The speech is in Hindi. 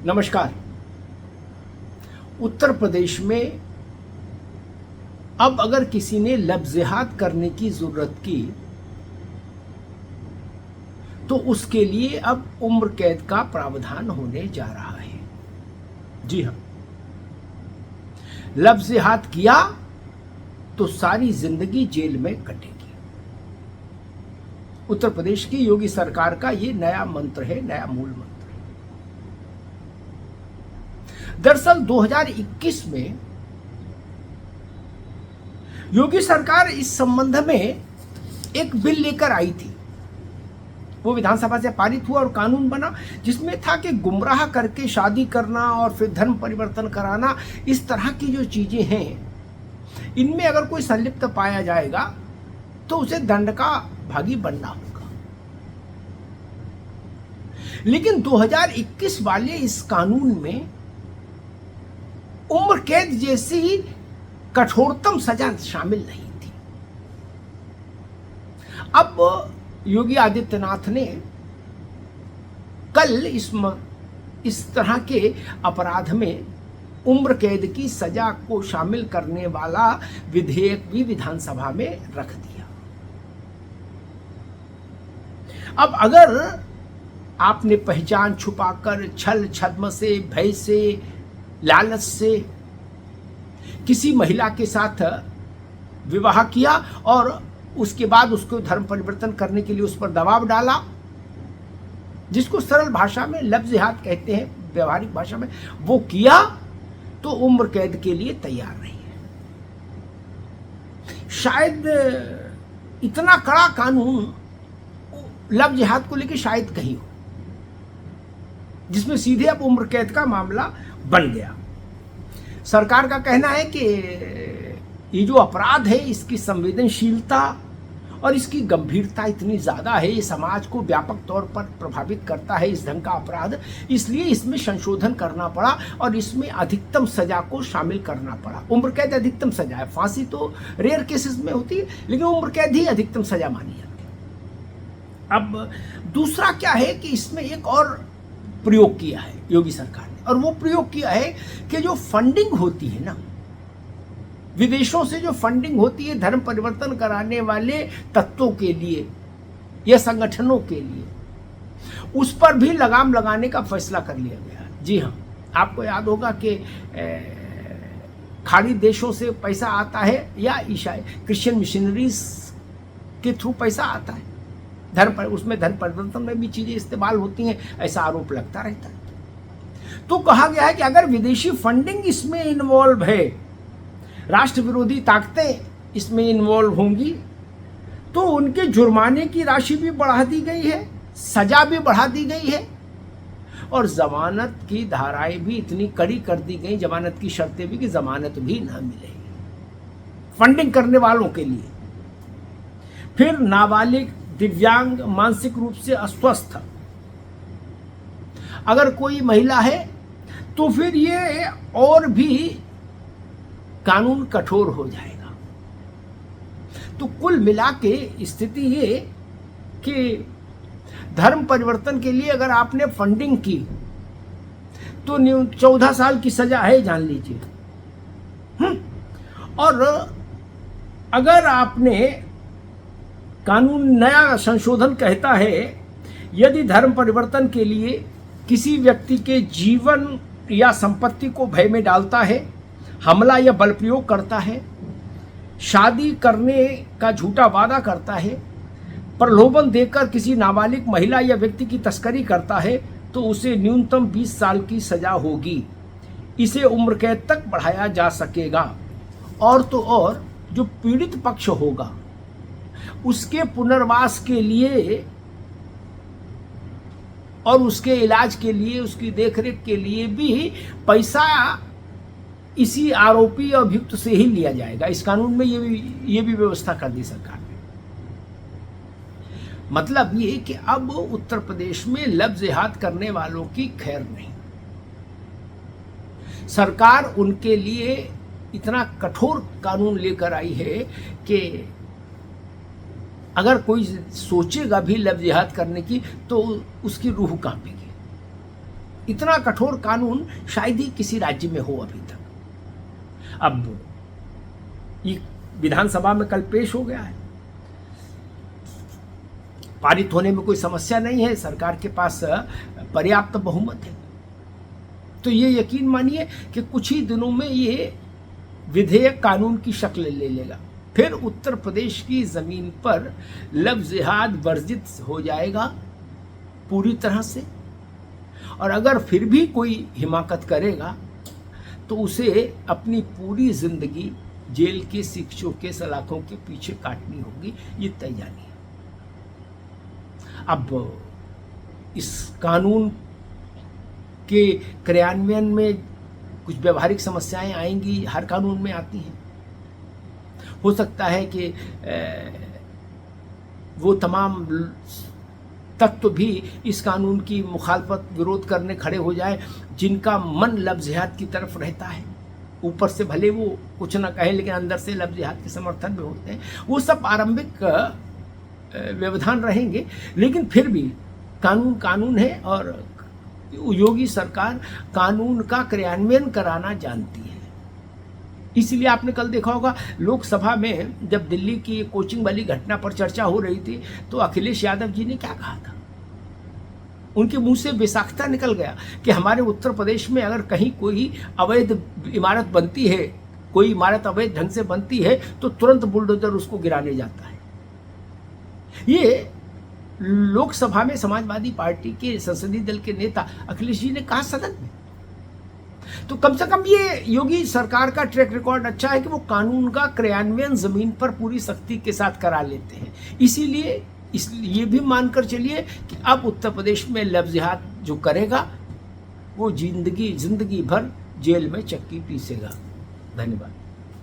नमस्कार। उत्तर प्रदेश में अब अगर किसी ने लव-जिहाद करने की जरूरत की तो उसके लिए अब उम्र कैद का प्रावधान होने जा रहा है। जी हां, लव-जिहाद किया तो सारी जिंदगी जेल में कटेगी। उत्तर प्रदेश की योगी सरकार का ये नया मंत्र है, नया मूल मंत्र। दरअसल 2021 में योगी सरकार इस संबंध में एक बिल लेकर आई थी। वो विधानसभा से पारित हुआ और कानून बना, जिसमें था कि गुमराह करके शादी करना और फिर धर्म परिवर्तन कराना, इस तरह की जो चीजें हैं, इनमें अगर कोई संलिप्त पाया जाएगा तो उसे दंड का भागी बनना होगा। लेकिन 2021 वाले इस कानून में उम्र कैद जैसी ही कठोरतम सजा शामिल नहीं थी। अब योगी आदित्यनाथ ने कल इस तरह के अपराध में उम्र कैद की सजा को शामिल करने वाला विधेयक भी विधानसभा में रख दिया। अब अगर आपने पहचान छुपाकर, छल छद्म से, भय से, लालच से किसी महिला के साथ विवाह किया और उसके बाद उसको धर्म परिवर्तन करने के लिए उस पर दबाव डाला, जिसको सरल भाषा में लव-जिहाद कहते हैं, व्यवहारिक भाषा में, वो किया तो उम्र कैद के लिए तैयार नहीं है। शायद इतना कड़ा कानून लव-जिहाद को लेकर शायद कहीं हो, जिसमें सीधे अब उम्र कैद का मामला बन गया। सरकार का कहना है कि ये जो अपराध है, इसकी संवेदनशीलता और इसकी गंभीरता इतनी ज़्यादा है, ये समाज को व्यापक तौर पर प्रभावित करता है, इस ढंग का अपराध, इसलिए इसमें संशोधन करना पड़ा और इसमें अधिकतम सजा को शामिल करना पड़ा। उम्र कैद अधिकतम सजा है, फांसी तो रेयर केसेस में होती है, लेकिन उम्र कैद ही अधिकतम सजा मानी जाती है। अब दूसरा क्या है कि इसमें एक और प्रयोग किया है योगी सरकार ने, और वो प्रयोग किया है कि जो फंडिंग होती है ना, विदेशों से जो फंडिंग होती है धर्म परिवर्तन कराने वाले तत्वों के लिए या संगठनों के लिए, उस पर भी लगाम लगाने का फैसला कर लिया गया। जी हाँ, आपको याद होगा कि खाड़ी देशों से पैसा आता है या ईसाई क्रिश्चियन मिशनरीज के थ्रू पैसा आता है, उसमें धर्म परिवर्तन में भी चीजें इस्तेमाल होती हैं, ऐसा आरोप लगता रहता है। तो कहा गया है कि अगर विदेशी फंडिंग इसमें इन्वॉल्व है, राष्ट्र विरोधी ताकतें इसमें इन्वॉल्व होंगी, तो उनके जुर्माने की राशि भी बढ़ा दी गई है, सजा भी बढ़ा दी गई है और जमानत की धाराएं भी इतनी कड़ी कर दी गई, जमानत की शर्तें भी, कि जमानत भी ना मिलेगी फंडिंग करने वालों के लिए। फिर नाबालिग, दिव्यांग, मानसिक रूप से अस्वस्थ अगर कोई महिला है तो फिर ये और भी कानून कठोर हो जाएगा। तो कुल मिला के स्थिति ये कि धर्म परिवर्तन के लिए अगर आपने फंडिंग की तो 14 साल की सजा है, जान लीजिए। और अगर आपने, कानून नया संशोधन कहता है, यदि धर्म परिवर्तन के लिए किसी व्यक्ति के जीवन या संपत्ति को भय में डालता है, हमला या बल प्रयोग करता है, शादी करने का झूठा वादा करता है, प्रलोभन देकर किसी नाबालिग महिला या व्यक्ति की तस्करी करता है, तो उसे न्यूनतम 20 साल की सजा होगी। इसे उम्र कैद तक बढ़ाया जा सकेगा। और तो और जो पीड़ित पक्ष होगा उसके पुनर्वास के लिए और उसके इलाज के लिए, उसकी देखरेख के लिए भी पैसा इसी आरोपी और अभियुक्त से ही लिया जाएगा। इस कानून में ये भी व्यवस्था कर दी सरकार ने। मतलब ये कि अब उत्तर प्रदेश में लव-जिहाद करने वालों की खैर नहीं। सरकार उनके लिए इतना कठोर कानून लेकर आई है कि अगर कोई सोचेगा भी लव जिहाद करने की तो उसकी रूह कांपेगी। इतना कठोर कानून शायद ही किसी राज्य में हो अभी तक। अब ये विधानसभा में कल पेश हो गया है, पारित होने में कोई समस्या नहीं है, सरकार के पास पर्याप्त बहुमत है। तो ये यकीन मानिए कि कुछ ही दिनों में ये विधेयक कानून की शक्ल ले लेगा। फिर उत्तर प्रदेश की जमीन पर लव जिहाद वर्जित हो जाएगा पूरी तरह से, और अगर फिर भी कोई हिमाकत करेगा तो उसे अपनी पूरी जिंदगी जेल के शिक्षों के सलाखों के पीछे काटनी होगी, ये तय जानी है। अब इस कानून के क्रियान्वयन में कुछ व्यवहारिक समस्याएं आएंगी, हर कानून में आती हैं। हो सकता है कि वो तमाम तत्व भी इस कानून की मुखालफत विरोध करने खड़े हो जाए जिनका मन लव जिहाद की तरफ रहता है। ऊपर से भले वो कुछ ना कहे लेकिन अंदर से लव जिहाद के समर्थन में होते हैं। वो सब आरंभिक व्यवधान रहेंगे, लेकिन फिर भी कानून कानून है और योगी सरकार कानून का क्रियान्वयन कराना जानती है। इसलिए आपने कल देखा होगा लोकसभा में जब दिल्ली की कोचिंग वाली घटना पर चर्चा हो रही थी तो अखिलेश यादव जी ने क्या कहा था। उनके मुंह से बेसाख्ता निकल गया कि हमारे उत्तर प्रदेश में अगर कहीं कोई अवैध इमारत बनती है, कोई इमारत अवैध ढंग से बनती है तो तुरंत बुलडोजर उसको गिराने जाता है। ये लोकसभा में समाजवादी पार्टी के संसदीय दल के नेता अखिलेश जी ने कहा सदन में। तो कम से कम ये योगी सरकार का ट्रैक रिकॉर्ड अच्छा है कि वो कानून का क्रियान्वयन जमीन पर पूरी सख्ती के साथ करा लेते हैं। इसीलिए ये भी मानकर चलिए कि अब उत्तर प्रदेश में लव जिहाद जो करेगा वो जिंदगी भर जेल में चक्की पीसेगा। धन्यवाद।